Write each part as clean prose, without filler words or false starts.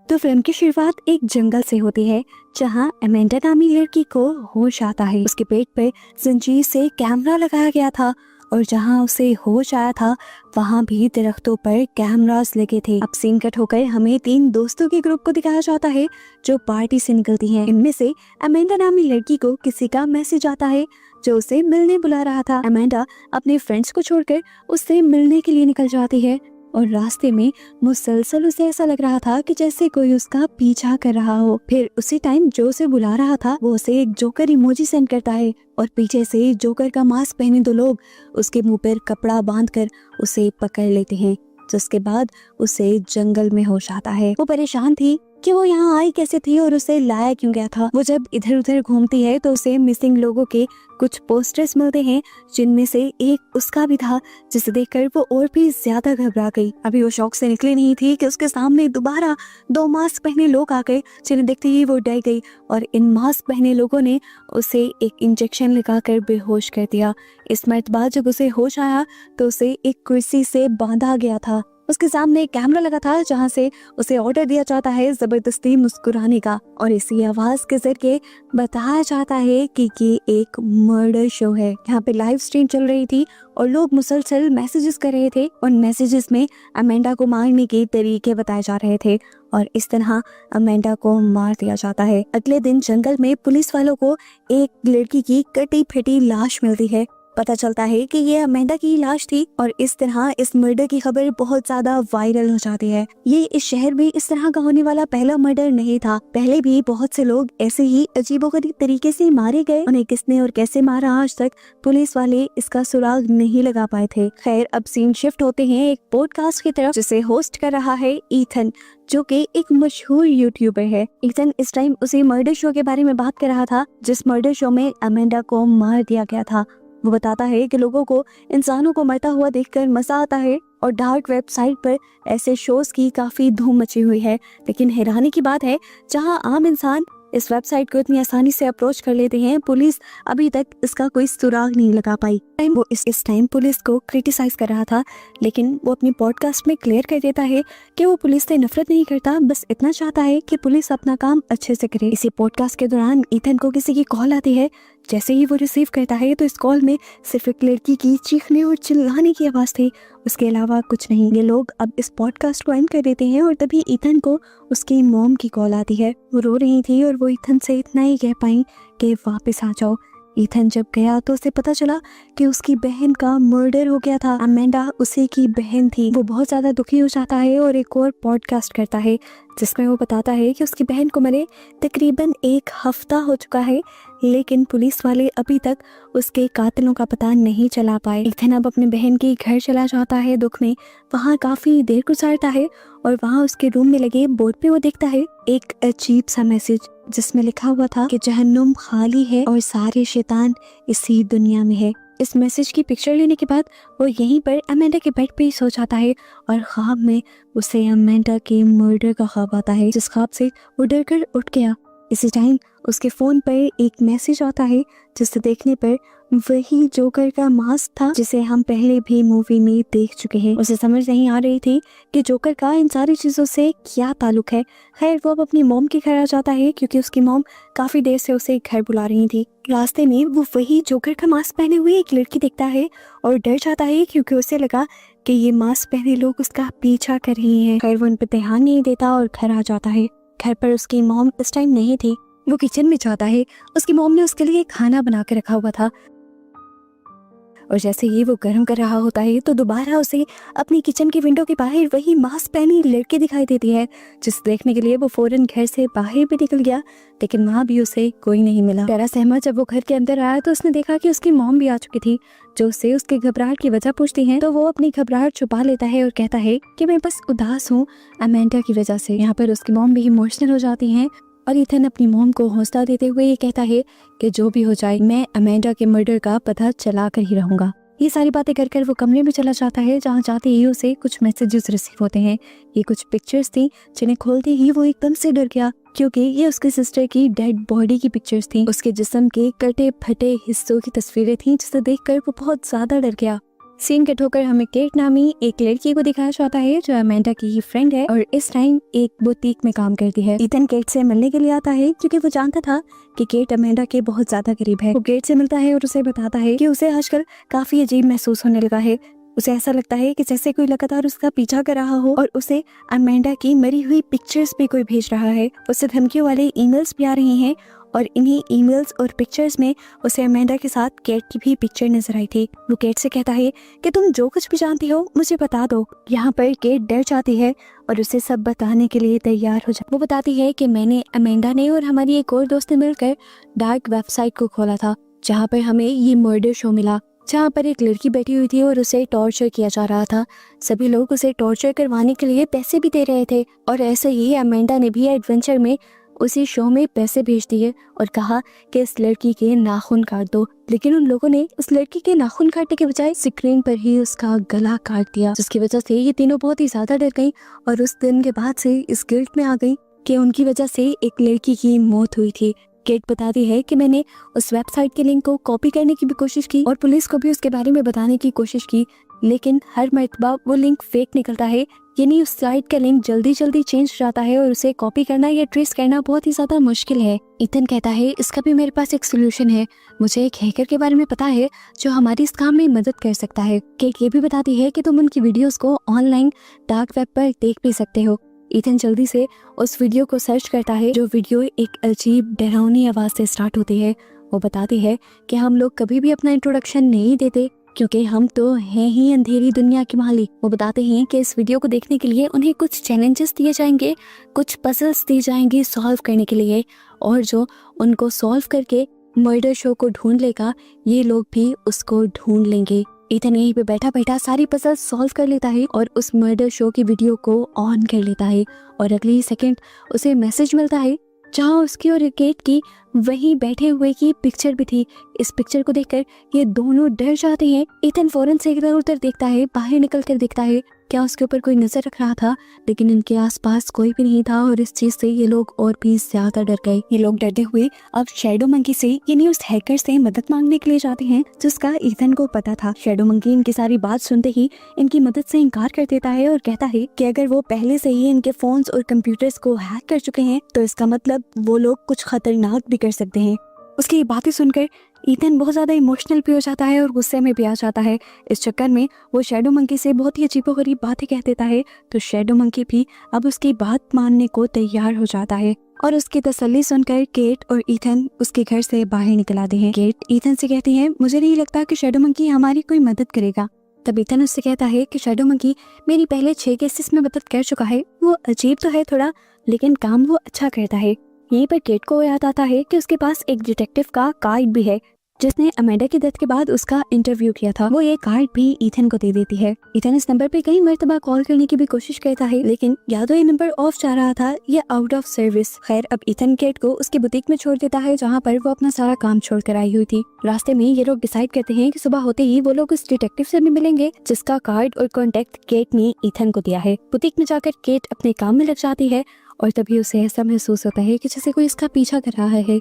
तो फिल्म की शुरुआत एक जंगल से होती है जहां अमेंडा नामी लड़की को होश आता है। उसके पेट पर जंजीर से कैमरा लगाया गया था और जहां उसे होश आया था वहां भी दरख्तों पर कैमरास लगे थे। अब सीन कट होकर हमें 3 दोस्तों के ग्रुप को दिखाया जाता है जो पार्टी से निकलती हैं। इनमें से अमेंडा नामी लड़की को किसी का मैसेज आता है जो उसे मिलने बुला रहा था। अमेंडा अपने फ्रेंड्स को छोड़कर उससे मिलने के लिए निकल जाती है और रास्ते में मुसलसल उसे ऐसा लग रहा था कि जैसे कोई उसका पीछा कर रहा हो। फिर उसी टाइम जो उसे बुला रहा था वो उसे एक जोकर इमोजी सेंड करता है और पीछे से जोकर का मास्क पहने 2 लोग उसके मुंह पर कपड़ा बांधकर उसे पकड़ लेते हैं, जिसके बाद उसे जंगल में होश आता है। वो परेशान थी कि वो यहाँ आई कैसे थी और उसे लाया क्यों गया था। वो जब इधर उधर घूमती है तो उसे मिसिंग लोगों के कुछ पोस्टर्स मिलते हैं जिनमें से एक उसका भी था, जिसे देखकर वो और भी ज्यादा घबरा गई। अभी वो शौक से निकली नहीं थी कि उसके सामने दोबारा 2 मास्क पहने लोग आ गए, जिन्हें देखते ही वो डर गई और इन मास्क पहने लोगों ने उसे एक इंजेक्शन लगाकर बेहोश कर दिया। इस मर्तबा जब उसे होश आया तो उसे एक कुर्सी से बांधा गया था। उसके सामने एक कैमरा लगा था जहां से उसे ऑर्डर दिया जाता है जबरदस्ती मुस्कुराने का और इसी आवाज के जरिए बताया जाता है कि ये एक मर्डर शो है। यहाँ पे लाइव स्ट्रीम चल रही थी और लोग मुसलसल मैसेजेस कर रहे थे। उन मैसेजेस में अमेंडा को मारने के तरीके बताए जा रहे थे और इस तरह अमेंडा को मार दिया जाता है। अगले दिन जंगल में पुलिस वालों को एक लड़की की कटी फटी लाश मिलती है। पता चलता है कि ये अमेंडा की लाश थी और इस तरह इस मर्डर की खबर बहुत ज्यादा वायरल हो जाती है। ये इस शहर में इस तरह का होने वाला पहला मर्डर नहीं था। पहले भी बहुत से लोग ऐसे ही अजीबोगरीब तरीके से मारे गए। उन्हें किसने और कैसे मारा आज तक पुलिस वाले इसका सुराग नहीं लगा पाए थे। खैर, अब सीन शिफ्ट होते हैं एक पॉडकास्ट की तरफ जिसे होस्ट कर रहा है ईथन, जो कि एक मशहूर यूट्यूबर है। ईथन इस टाइम उसी मर्डर शो के बारे में बात कर रहा था जिस मर्डर शो में अमेंडा को मार दिया गया था। वो बताता है कि लोगों को इंसानों को मरता हुआ देखकर मजा आता है और डार्क वेबसाइट पर ऐसे शोज की काफी धूम मची हुई है। लेकिन हैरानी की बात है, जहां आम इंसान इस वेबसाइट को इतनी आसानी से अप्रोच कर लेते हैं, पुलिस अभी तक इसका कोई सुराग नहीं लगा पाई। वो इस टाइम पुलिस को क्रिटिसाइज कर रहा था, लेकिन वो अपनी पॉडकास्ट में क्लियर कर देता है कि वो पुलिस से नफरत नहीं करता, बस इतना चाहता है कि पुलिस अपना काम अच्छे से करे। इसी पॉडकास्ट के दौरान ईथन को किसी की कॉल आती है। जैसे ही वो रिसीव करता है तो इस कॉल में सिर्फ एक लड़की की चीखने और चिल्लाने की आवाज थी, उसके अलावा कुछ नहीं। ये लोग अब इस पॉडकास्ट को एंड कर देते हैं और तभी ईथन को उसकी मॉम की कॉल आती है। वो रो रही थी और वो ईथन से इतना ही कह पाई कि वापस आ जाओ। ईथन जब गया तो उसे पता चला कि उसकी बहन का मर्डर हो गया था। अमेंडा उसी की बहन थी। वो बहुत ज्यादा दुखी हो जाता है और एक और पॉडकास्ट करता है जिसमें वो बताता है कि उसकी बहन को मरे तकरीबन 1 हफ्ता हो चुका है, लेकिन पुलिस वाले अभी तक उसके कातिलों का पता नहीं चला पाए। ईथन अब अपने बहन के घर चला जाता है दुख में। वहाँ काफी देर गुजारता है और वहाँ उसके रूम में लगे बोर्ड पे वो देखता है एक अजीब सा मैसेज जिसमें लिखा हुआ था कि जहन्नुम खाली है और सारे शैतान इसी दुनिया में है। इस मैसेज की पिक्चर लेने के बाद वो यहीं पर अमेंडा के बेड पे ही सो जाता है और ख्वाब में उसे अमेंडा के मर्डर का ख्वाब आता है, जिस ख्वाब से वो डर कर उठ गया। इसी टाइम उसके फोन पर एक मैसेज आता है जिसे देखने पर वही जोकर का मास्क था जिसे हम पहले भी मूवी में देख चुके हैं। उसे समझ नहीं आ रही थी कि जोकर का इन सारी चीजों से क्या ताल्लुक है। खैर, वो अब अपनी मॉम के घर आ जाता है क्योंकि उसकी मॉम काफी देर से उसे घर बुला रही थी। रास्ते में वो वही जोकर का मास्क पहने हुए एक लड़की दिखता है और डर जाता है क्योंकि उसे लगा कि ये मास्क पहने लोग उसका पीछा कर रहे हैं। खैर, वो उन पर ध्यान नहीं देता और घर आ जाता है। घर पर उसकी मॉम इस टाइम नहीं थी। वो किचन में जाता है। उसकी मॉम ने उसके लिए खाना बना के रखा हुआ था और जैसे ही वो गर्म कर रहा होता है तो दोबारा उसे अपनी किचन की विंडो के बाहर वही मास्क पहनी लड़की दिखाई देती है, जिसे देखने के लिए वो फौरन घर से बाहर भी निकल गया, लेकिन वहाँ भी उसे कोई नहीं मिला। डरा सहमा जब वो घर के अंदर आया तो उसने देखा कि उसकी मॉम भी आ चुकी थी, जो उससे उसके घबराहट की वजह पूछती है तो वो अपनी घबराहट छुपा लेता है और कहता है कि मैं बस उदास हूँ अमेंडा की वजह से। यहाँ पर उसकी मॉम भी इमोशनल हो जाती है और ईथन अपनी मॉम को हौसला देते हुए ये कहता है कि जो भी हो जाए मैं अमेंडा के मर्डर का पता चला कर ही रहूंगा। ये सारी बातें कर कर वो कमरे में चला जाता है जहाँ जाते ही उसे कुछ मैसेजेस रिसीव होते हैं। ये कुछ पिक्चर्स थी जिन्हें खोलते ही वो एकदम से डर गया क्योंकि ये उसके सिस्टर की डेड बॉडी की पिक्चर्स थी। उसके जिस्म के कटे फटे हिस्सों की तस्वीरें थी जिसे देखकर वो बहुत ज्यादा डर गया। सीन कट होकर हमें केट नामी एक लड़की को दिखाया जाता है जो अमेंडा की ही फ्रेंड है और इस टाइम एक बुटीक में काम करती है। ईथन केट से मिलने के लिए आता है क्योंकि वो जानता था कि केट अमेंडा के बहुत ज्यादा करीब है। वो केट से मिलता है और उसे बताता है कि उसे आजकल काफी अजीब महसूस होने लगा है। उसे ऐसा लगता है कि जैसे कोई लगातार उसका पीछा कर रहा हो और उसे अमेंडा की मरी हुई पिक्चर्स भी कोई भेज रहा है। उसे धमकियों वाले ईमेल्स भी आ रहे हैं और इन्हीं ईमेल्स और पिक्चर्स में उसे अमेंडा के साथ केट की भी पिक्चर नजर आई थी। वो केट से कहता है कि तुम जो कुछ भी जानती हो मुझे बता दो। यहाँ पर केट डर जाती है और उसे सब बताने के लिए तैयार हो जाती। वो बताती है कि मैंने, अमेंडा ने और हमारी एक और दोस्त ने मिलकर डार्क वेबसाइट को खोला था जहाँ पर हमें ये मर्डर शो मिला, जहाँ पर एक लड़की बैठी हुई थी और उसे टॉर्चर किया जा रहा था। सभी लोग उसे टॉर्चर करवाने के लिए पैसे भी दे रहे थे और ऐसे ही अमेंडा ने भी एडवेंचर में उसी शो में पैसे भेज दिए और कहा कि इस लड़की के नाखून काट दो। लेकिन उन लोगों ने उस लड़की के नाखून काटने के बजाय स्क्रीन पर ही उसका गला काट दिया, जिसकी वजह से ये तीनों बहुत ही ज्यादा डर गई और उस दिन के बाद से इस गिल्ट में आ गई कि उनकी वजह से एक लड़की की मौत हुई थी। केट बताती है कि मैंने उस वेबसाइट के लिंक को कॉपी करने की भी कोशिश की और पुलिस को भी उसके बारे में बताने की कोशिश की, लेकिन हर मर्तबा वो लिंक फेक निकलता है। यानी उस साइट का लिंक जल्दी चेंज हो जाता है और उसे कॉपी करना या ट्रेस करना बहुत ही ज्यादा मुश्किल है। ईथन कहता है इसका भी मेरे पास एक सोल्यूशन है, मुझे एक हैकर के बारे में पता है जो हमारी इस काम में मदद कर सकता है। केट ये भी बताती है कि तुम उनकी वीडियोस को ऑनलाइन डार्क वेब पर देख भी सकते हो। ईथन जल्दी से उस वीडियो को सर्च करता है जो वीडियो एक अजीब डरावनी आवाज से स्टार्ट होती है। वो बताती है कि हम लोग कभी भी अपना इंट्रोडक्शन नहीं देते क्योंकि हम तो हैं ही अंधेरी दुनिया के मालिक। वो बताते हैं कि इस वीडियो को देखने के लिए उन्हें कुछ चैलेंजेस दिए जाएंगे, कुछ पजल्स दी जाएंगी सॉल्व करने के लिए, और जो उनको सॉल्व करके मर्डर शो को ढूंढ लेगा ये लोग भी उसको ढूंढ लेंगे। ईथन यहीं पे बैठा बैठा सारी पजल सॉल्व कर लेता है और उस मर्डर शो की वीडियो को ऑन कर लेता है और अगले ही सेकंड उसे मैसेज मिलता है जहाँ उसकी और केट की वहीं बैठे हुए की पिक्चर भी थी। इस पिक्चर को देखकर ये दोनों डर जाते हैं। ईथन फौरन से इधर उधर देखता है, बाहर निकल कर देखता है क्या उसके ऊपर कोई नजर रख रहा था, लेकिन इनके आसपास कोई भी नहीं था और इस चीज से ये लोग और भी ज्यादा डर गए। ये लोग डरते हुए अब शैडो मंकी से यानी उस हैकर से मदद मांगने के लिए जाते हैं जिसका ईथन को पता था। शैडो मंकी इनकी सारी बात सुनते ही इनकी मदद से इनकार कर देता है और कहता है कि अगर वो पहले से ही इनके फोन्स और कंप्यूटर्स को हैक कर चुके हैं तो इसका मतलब वो लोग कुछ खतरनाक भी कर सकते हैं। उसकी बातें सुनकर ईथन बहुत ज्यादा इमोशनल भी हो जाता है और गुस्से में भी आ जाता है। इस चक्कर में वो शैडो मंकी से बहुत ही अजीबोगरीब बातें कह देता है तो शैडो मंकी भी अब उसकी बात मानने को तैयार हो जाता है और उसकी तसल्ली सुनकर केट और ईथन उसके घर से बाहर निकल आते हैं। केट ईथन से कहती है मुझे नहीं लगता कि शैडो मंकी हमारी कोई मदद करेगा। तब ईथन उससे कहता है कि शैडो मंकी मेरी पहले 6 केसेस में मदद कर चुका है, वो अजीब तो है थोड़ा लेकिन काम वो अच्छा करता है। यहीं पर केट को याद आता है कि उसके पास एक डिटेक्टिव का कार्ड भी है जिसने अमेंडा की डेथ के बाद उसका इंटरव्यू किया था। वो ये कार्ड भी ईथन को दे देती है। ईथन इस नंबर पे कई मर्तबा कॉल करने की भी कोशिश करता है लेकिन या तो ये नंबर ऑफ जा रहा था या आउट ऑफ सर्विस। खैर अब ईथन केट को उसकी बुटीक में छोड़ देता है जहाँ पर वो अपना सारा काम छोड़ कर आई हुई थी। रास्ते में ये लोग डिसाइड करते हैं कि सुबह होते ही वो लोग उस डिटेक्टिव से भी मिलेंगे जिसका कार्ड और कॉन्टेक्ट केट ने ईथन को दिया है। बुटीक में जाकर केट अपने काम में लग जाती है और तभी उसे ऐसा महसूस होता है कि जैसे कोई इसका पीछा कर रहा है।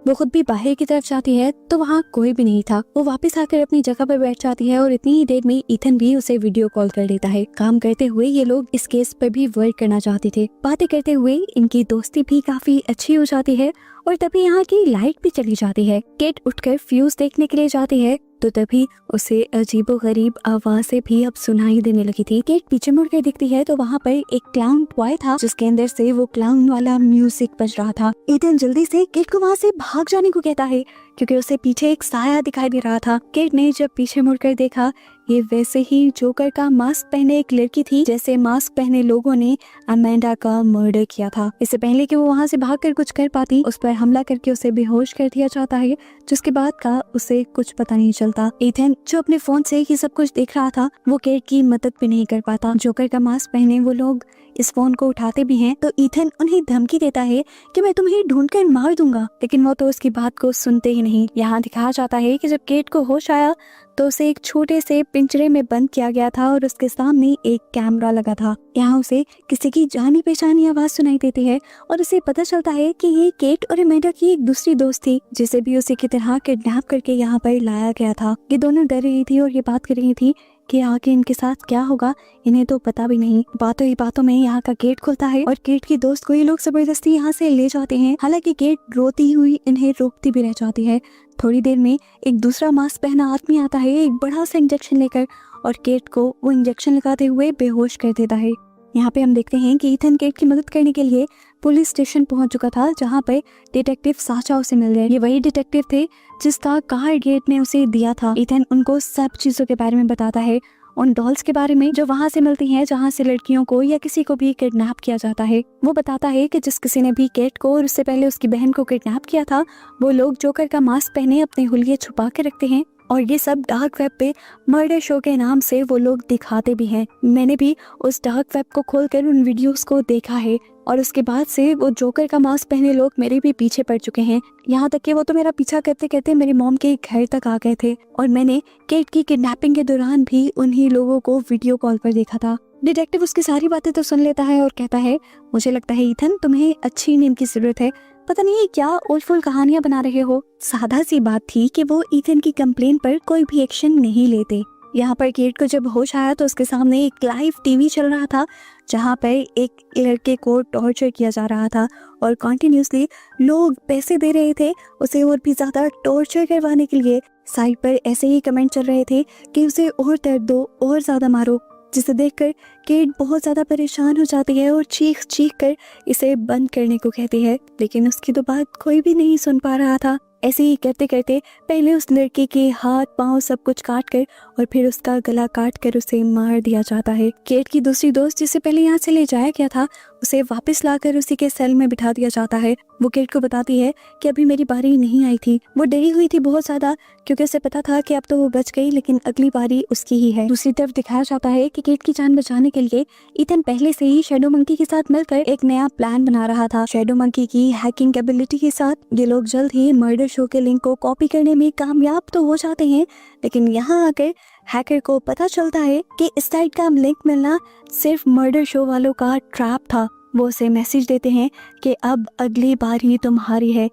वो खुद भी बाहर की तरफ जाती है तो वहाँ कोई भी नहीं था। वो वापस आकर अपनी जगह पर बैठ जाती है और इतनी ही देर में ईथन भी उसे वीडियो कॉल कर लेता है। काम करते हुए ये लोग इस केस पर भी वर्क करना चाहते थे। बातें करते हुए इनकी दोस्ती भी काफी अच्छी हो जाती है और तभी यहाँ की लाइट भी चली जाती है। केट उठकर फ्यूज देखने के लिए जाती है तो तभी उसे अजीबोगरीब आवाजें भी अब सुनाई देने लगी थी। केट पीछे मुड़ कर दिखती है तो वहाँ पर एक क्लाउन टॉय था जिसके अंदर से वो क्लाउन वाला म्यूजिक बज रहा था। ईथन जल्दी से केट को वहाँ से भाग जाने को कहता है क्योंकि उसे पीछे एक साया दिखाई दे रहा था। केट ने जब पीछे मुड़कर देखा ये वैसे ही जोकर का मास्क पहने एक लड़की थी जैसे मास्क पहने लोगों ने अमेंडा का मर्डर किया था। इससे पहले कि वो वहाँ से भागकर कुछ कर पाती उस पर हमला करके उसे बेहोश कर दिया जाता है जिसके बाद का उसे कुछ पता नहीं चलता। ईथन जो अपने फोन से ये सब कुछ देख रहा था वो केट की मदद भी नहीं कर पाता। जोकर का मास्क पहने वो लोग इस फोन को उठाते भी हैं तो ईथन उन्हें धमकी देता है कि मैं तुम्हें ढूंढकर मार दूंगा, लेकिन वो तो उसकी बात को सुनते ही नहीं। यहाँ दिखाया जाता है कि जब केट को होश आया तो उसे एक छोटे से पिंजरे में बंद किया गया था और उसके सामने एक कैमरा लगा था। यहाँ उसे किसी की जानी पहचानी आवाज सुनाई देती है और उसे पता चलता है कि ये केट और एमेंडा की एक दूसरी दोस्त थी, जिसे भी उसी की तरह किडनैप करके यहाँ पर लाया गया था। ये दोनों डर रही थी और ये बात कर रही थी कि आगे इनके साथ क्या होगा, इन्हें तो पता भी नहीं। बातों ही बातों में यहाँ का गेट खुलता है और केट की दोस्त को ये लोग जबरदस्ती यहाँ से ले जाते हैं। हालांकि केट रोती हुई इन्हें रोकती भी रह जाती है। थोड़ी देर में एक दूसरा मास्क पहना आदमी आता है एक बड़ा सा इंजेक्शन लेकर और केट को वो इंजेक्शन लगाते हुए बेहोश कर देता है। यहाँ पे हम देखते हैं कि ईथन केट की मदद करने के लिए पुलिस स्टेशन पहुंच चुका था, जहाँ पे डिटेक्टिव साचा उसे मिल गए। ये वही डिटेक्टिव थे जिसका कार्ड गेट ने उसे दिया था। ईथन उनको सब चीजों के बारे में बताता है, उन डॉल्स के बारे में जो वहाँ से मिलती हैं, जहाँ से लड़कियों को या किसी को भी किडनैप किया जाता है। वो बताता है कि जिस किसी ने भी केट को और उससे पहले उसकी बहन को किडनैप किया था, वो लोग जोकर का मास्क पहने अपने हुलिये छुपा के रखते हैं और ये सब डार्क वेब पे मर्डर शो के नाम से वो लोग दिखाते भी हैं। मैंने भी उस डार्क वेब को खोलकर उन वीडियोस को देखा है और उसके बाद से वो जोकर का मास्क पहने लोग मेरे भी पीछे पड़ चुके हैं। यहाँ तक कि वो तो मेरा पीछा करते करते मेरी मॉम के घर तक आ गए थे और मैंने केट की किडनैपिंग के दौरान भी उन्हीं लोगों को वीडियो कॉल पर देखा था। डिटेक्टिव उसकी सारी बातें तो सुन लेता है और कहता है, मुझे लगता है ईथन तुम्हें अच्छी नींद की जरूरत है, पता नहीं क्या उलफुल कहानियां बना रहे हो। सादा सी बात थी कि वो ईथन की कंप्लेन पर कोई भी एक्शन नहीं लेते। यहाँ पर केट को जब होश आया तो उसके सामने एक लाइव टीवी चल रहा था, जहाँ पर एक लड़के को टॉर्चर किया जा रहा था और कॉन्टिन्यूसली लोग पैसे दे रहे थे उसे और भी ज्यादा टॉर्चर करवाने के लिए। साइड पर ऐसे ही कमेंट चल रहे थे कि उसे और दर्द दो और ज्यादा मारो, जिसे देखकर केट बहुत ज्यादा परेशान हो जाती है और चीख चीख कर इसे बंद करने को कहती है, लेकिन उसकी तो बात कोई भी नहीं सुन पा रहा था। ऐसे ही करते करते पहले उस लड़के के हाथ पांव सब कुछ काट कर और फिर उसका गला काट कर उसे मार दिया जाता है। केट की दूसरी दोस्त जिसे पहले यहाँ से ले जाया गया था, उसे वापस लाकर उसी के सेल में बिठा दिया जाता है। वो केट को बताती है कि अभी मेरी बारी नहीं आई थी। वो डरी हुई थी बहुत ज्यादा, क्योंकि उसे पता था कि अब तो वो बच गई, लेकिन अगली बारी उसकी ही है। दूसरी तरफ दिखाया जाता है कि केट की जान बचाने के लिए ईथन पहले से ही शैडो मंकी के साथ मिलकर एक नया प्लान बना रहा था। शैडो मंकी की हैकिंग एबिलिटी के साथ ये लोग जल्द ही मर्डर शो के लिंक को कॉपी करने में कामयाब तो हो जाते हैं, लेकिन यहाँ आकर हैकर को पता चलता है कि इस साइट का लिंक मिलना सिर्फ मर्डर शो वालों का ट्रैप था। वो उसे मैसेज देते हैं कि अब अगली बारी तुम्हारी है।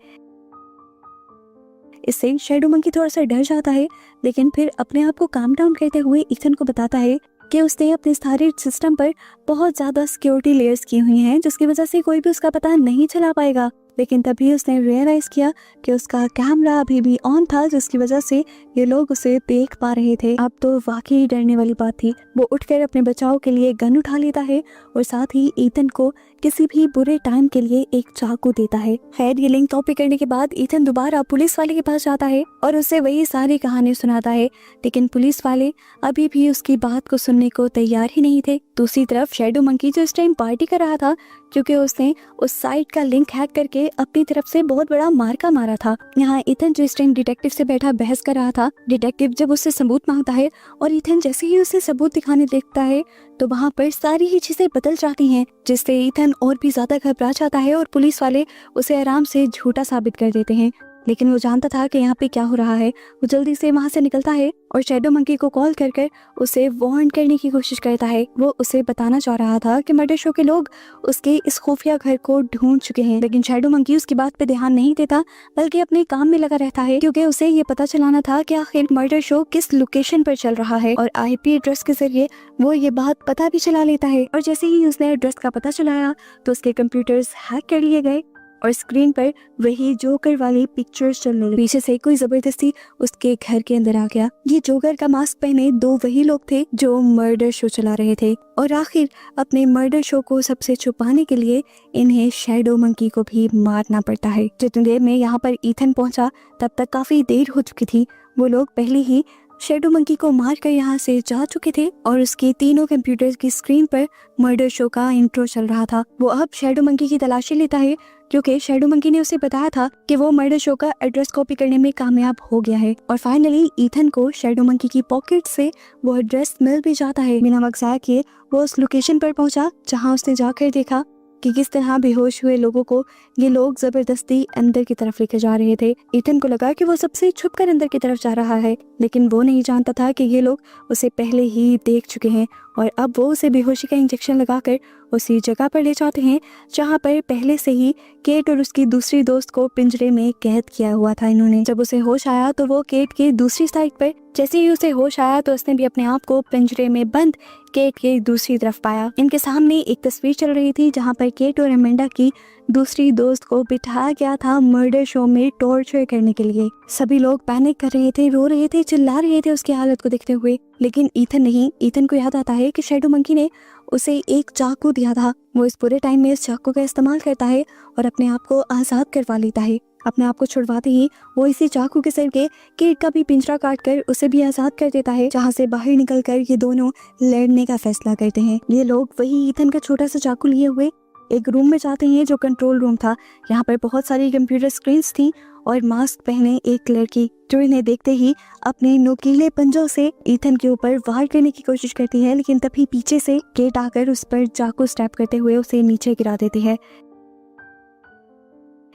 इससे शैडो मंकी थोड़ा सा डर जाता है, लेकिन फिर अपने आप को काम डाउन करते हुए ईथन को बताता है कि उसने अपने सारे सिस्टम पर बहुत ज्यादा सिक्योरिटी लेयर्स की हुई हैं, जिसकी वजह से कोई भी उसका पता नहीं चला पाएगा। लेकिन तभी उसने रियलाइज किया कि उसका कैमरा अभी भी ऑन था, जिसकी वजह से ये लोग उसे देख पा रहे थे। अब तो वाकई डरने वाली बात थी। वो उठकर अपने बचाव के लिए गन उठा लेता है और साथ ही ईथन को किसी भी बुरे टाइम के लिए एक चाकू देता है। खैर, ये लिंक कॉपी करने के बाद ईथन दोबारा पुलिस वाले के पास जाता है और उसे वही सारी कहानी सुनाता है, लेकिन पुलिस वाले अभी भी उसकी बात को सुनने को तैयार ही नहीं थे। दूसरी तरफ शैडो मंकी जो इस टाइम पार्टी कर रहा था, क्योंकि उसने उस साइट का लिंक हैक करके अपनी तरफ से बहुत बड़ा मार्का मारा था। यहाँ ईथन जो इस टाइम डिटेक्टिव से बैठा बहस कर रहा था, डिटेक्टिव जब उससे सबूत मांगता है और ईथन जैसे ही उसे सबूत दिखाने देखता है तो वहाँ पर सारी ही चीजें बदल जाती हैं, जिससे ईथन और भी ज्यादा घबरा जाता है और पुलिस वाले उसे आराम से झूठा साबित कर देते हैं। लेकिन वो जानता था कि यहाँ पे क्या हो रहा है। वो जल्दी से वहाँ से निकलता है और शैडो मंकी को कॉल कर कर उसे वार्न करने की कोशिश करता है। वो उसे बताना चाह रहा था कि मर्डर शो के लोग उसके इस खुफिया घर को ढूंढ चुके हैं, लेकिन शैडो मंकी उसकी बात पे ध्यान नहीं देता, बल्कि अपने काम में लगा रहता है, क्योंकि उसे ये पता चलाना था कि आखिर मर्डर शो किस लोकेशन पर चल रहा है। और IP एड्रेस के जरिए वो ये बात पता भी चला लेता है। और जैसे ही उसने एड्रेस का पता चलाया तो उसके कंप्यूटर्स हैक कर लिए गए और स्क्रीन पर वही जोकर वाली पिक्चर्स चलने लगी। पीछे से कोई जबरदस्ती उसके घर के अंदर आ गया। ये जोकर का मास्क पहने दो वही लोग थे जो मर्डर शो चला रहे थे, और आखिर अपने मर्डर शो को सबसे छुपाने के लिए इन्हें शैडो मंकी को भी मारना पड़ता है। जितनी देर में यहाँ पर ईथन पहुंचा तब तक काफी देर हो चुकी थी। वो लोग पहले ही शैडो मंकी को मार कर यहाँ से जा चुके थे और उसके तीनों कंप्यूटर्स की स्क्रीन पर मर्डर शो का इंट्रो चल रहा था। वो अब शैडो मंकी की तलाशी लेता है, क्योंकि शैडो मंकी ने उसे बताया था कि वो मर्डर शो का एड्रेस कॉपी करने में कामयाब हो गया है। और फाइनली ईथन को शैडो मंकी की पॉकेट से वो एड्रेस मिल भी जाता है। बिना वक्त ज़ाया किए वो उस लोकेशन पर पहुंचा जहां उसने जाकर देखा कि किस तरह बेहोश हुए लोगों को ये लोग जबरदस्ती अंदर की तरफ लेकर जा रहे थे। ईथन को लगा कि वो सबसे छुपकर अंदर की तरफ जा रहा है, लेकिन वो नहीं जानता था कि ये लोग उसे पहले ही देख चुके हैं और अब वो उसे बेहोशी का इंजेक्शन लगाकर उसी जगह पर ले जाते हैं जहाँ पर पहले से ही केट और उसकी दूसरी दोस्त को पिंजरे में कैद किया हुआ था इन्होंने। जब उसे होश आया तो वो केट के दूसरी साइड पर, जैसे ही उसे होश आया तो उसने भी अपने आप को पिंजरे में बंद केट के दूसरी तरफ पाया। इनके सामने एक तस्वीर चल रही थी जहाँ पर केट और एमेंडा की दूसरी दोस्त को बिठाया गया था मर्डर शो में टॉर्चर करने के लिए। सभी लोग पैनिक कर रहे थे, रो रहे थे, चिल्ला रहे थे उसकी हालत को देखते हुए, लेकिन ईथन नहीं। ईथन को याद आता है कि शैडो मंकी ने उसे एक चाकू दिया था। वो इस पूरे टाइम में इस चाकू का इस्तेमाल करता है और अपने आप को आज़ाद करवा लेता है। अपने आप को छुड़वाते ही वो इसी चाकू के सर के केट का भी पिंजरा काट कर उसे भी आज़ाद कर देता है, जहाँ से बाहर निकलकर ये दोनों लड़ने का फैसला करते हैं। ये लोग वही ईथन का छोटा सा चाकू लिए हुए एक रूम में जाते हैं जो कंट्रोल रूम था। यहाँ पर बहुत सारी कंप्यूटर स्क्रीन्स थी और मास्क पहने एक लड़की जो इन्हें देखते ही अपने नुकीले पंजों से ईथन के ऊपर वार करने की कोशिश करती है, लेकिन तभी पीछे से केट आकर उस पर चाकू स्टैब करते हुए उसे नीचे गिरा देती है।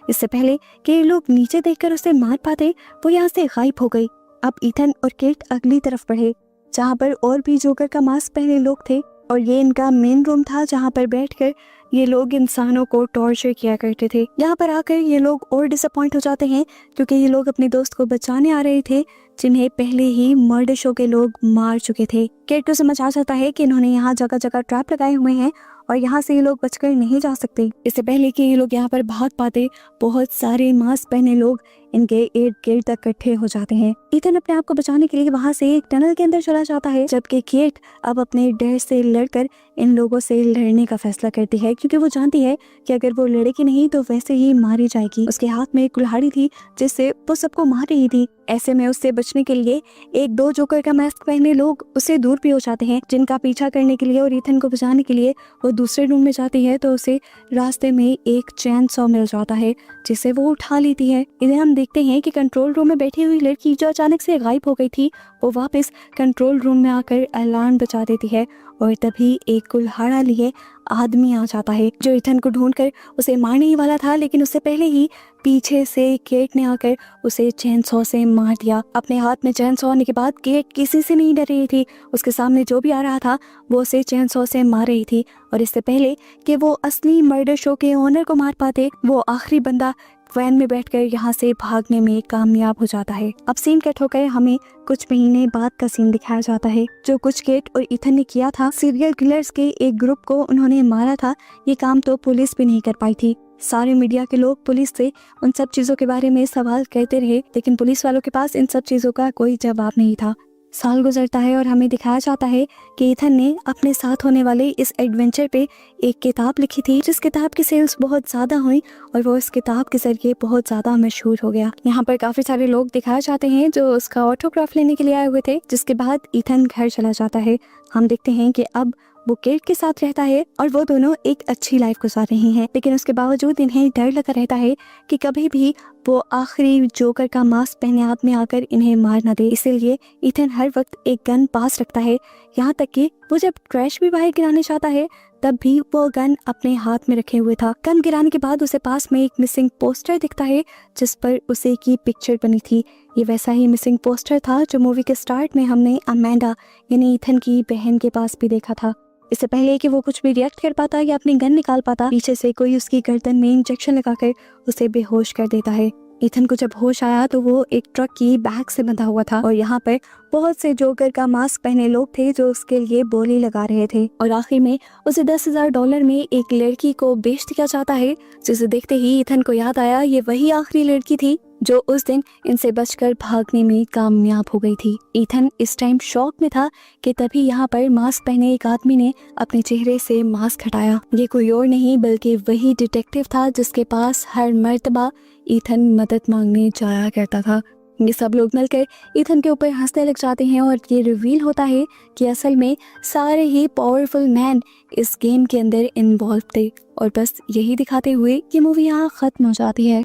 इससे पहले कि ये लोग नीचे देखकर उसे मार पाते वो यहाँ से गायब हो गई। अब ईथन और केट अगली तरफ बढ़े जहाँ पर और भी जोकर का मास्क पहने लोग थे और ये इनका मेन रूम था जहाँ पर बैठकर ये लोग इंसानों को टॉर्चर किया करते थे। यहाँ पर आकर ये लोग और डिसअपॉइंट हो जाते हैं क्योंकि ये लोग अपने दोस्त को बचाने आ रहे थे जिन्हें पहले ही मर्डर शो के लोग मार चुके थे। केट को समझ आ जाता है कि इन्होंने यहाँ जगह जगह ट्रैप लगाए हुए हैं और यहाँ से ये लोग बचकर नहीं जा सकते। इससे पहले कि ये लोग यहाँ पर भाग पाते बहुत सारे मास्क पहने लोग इनके इर्द गिर्द तक इकट्ठे हो जाते हैं। ईथन अपने आप को बचाने के लिए वहाँ से एक टनल के अंदर चला जाता है, जबकि केट अब अपने डर से लड़कर इन लोगों से लड़ने का फैसला करती है क्योंकि वो जानती है कि अगर वो लड़ेगी नहीं तो वैसे ही मारी जाएगी। उसके हाथ में एक कुल्हाड़ी थी जिससे वो सबको मार रही थी। ऐसे में उससे बचने के लिए एक दो जोकर का मास्क पहने लोग उससे दूर भी हो जाते हैं, जिनका पीछा करने के लिए और ईथन को बचाने के लिए वो दूसरे रूम में जाती है तो उसे रास्ते में एक चैन सॉ मिल जाता है जिसे वो उठा लेती है। इधर हम देखते हैं कि कंट्रोल रूम में बैठी हुई लड़की जो अचानक से गायब हो गई थी वो वापस कंट्रोल रूम में आकर अलार्म बजा देती है और तभी एक कुल्हाड़ा लिए आदमी आ जाता है जो ईथन को ढूंढकर उसे मारने ही वाला था, लेकिन उससे पहले ही पीछे से केट ने आकर उसे चैन सॉ से मार दिया। अपने हाथ में चैन सॉ होने के बाद केट किसी से नहीं डर रही थी। उसके सामने जो भी आ रहा था वो उसे चैन सॉ से मार रही थी और इससे पहले कि वो असली मर्डर शो के ओनर को मार पाते वो आखिरी बंदा वैन में बैठकर यहाँ से भागने में कामयाब हो जाता है। अब सीन कट होकर हमें कुछ महीने बाद का सीन दिखाया जाता है। जो कुछ केट और ईथन ने किया था, सीरियल किलर्स के एक ग्रुप को उन्होंने मारा था, ये काम तो पुलिस भी नहीं कर पाई थी। सारे मीडिया के लोग पुलिस से उन सब चीजों के बारे में सवाल करते रहे, लेकिन पुलिस वालों के पास इन सब चीजों का कोई जवाब नहीं था। साल गुजरता है और हमें दिखाया जाता है कि ईथन ने अपने साथ होने वाले इस एडवेंचर पे एक किताब लिखी थी, जिस किताब की सेल्स बहुत ज्यादा हुई और वो इस किताब के जरिए बहुत ज्यादा मशहूर हो गया। यहाँ पर काफी सारे लोग दिखाए जाते हैं जो उसका ऑटोग्राफ लेने के लिए आए हुए थे, जिसके बाद ईथन घर चला जाता है। हम देखते हैं कि अब वो केट के साथ रहता है और वो दोनों एक अच्छी लाइफ गुजार रहे हैं, लेकिन उसके बावजूद इन्हें डर लगा रहता है कि कभी भी वो आखिरी जोकर का मास्क पहने आदमी आकर इन्हें मार न दे। इसीलिए ईथन हर वक्त एक गन पास रखता है, यहाँ तक कि वो जब ट्रैश भी बाहर गिराने चाहता है तब भी वो गन अपने हाथ में रखे हुए था। गन गिराने के बाद उसे पास में एक मिसिंग पोस्टर दिखता है जिस पर उसे की पिक्चर बनी थी। ये वैसा ही मिसिंग पोस्टर था जो मूवी के स्टार्ट में हमने अमेंडा यानी ईथन की बहन के पास भी देखा था। इससे पहले कि वो कुछ भी रिएक्ट कर पाता या अपनी गन निकाल पाता, पीछे से कोई उसकी गर्दन में इंजेक्शन लगाकर उसे बेहोश कर देता है। ईथन को जब होश आया तो वो एक ट्रक की बैग से बंधा हुआ था और यहाँ पर बहुत से जोकर का मास्क पहने लोग थे जो उसके लिए बोली लगा रहे थे और आखिर में उसे $10,000 में एक लड़की को बेच दिया जाता है, जिसे देखते ही ईथन को याद आया ये वही आखिरी लड़की थी जो उस दिन इनसे बचकर भागने में कामयाब हो गई थी। ईथन इस टाइम शॉक में था कि तभी यहाँ पर मास्क पहने एक आदमी ने अपने चेहरे से मास्क हटाया। ये कोई और नहीं बल्कि वही डिटेक्टिव था जिसके पास हर मर्तबा ईथन मदद मांगने जाया करता था। ये सब लोग मिलकर ईथन के ऊपर हंसने लग जाते हैं और ये रिवील होता है कि असल में सारे ही पावरफुल मैन इस गेम के अंदर इन्वॉल्व थे और बस यही दिखाते हुए ये मूवी यहाँ खत्म हो जाती है।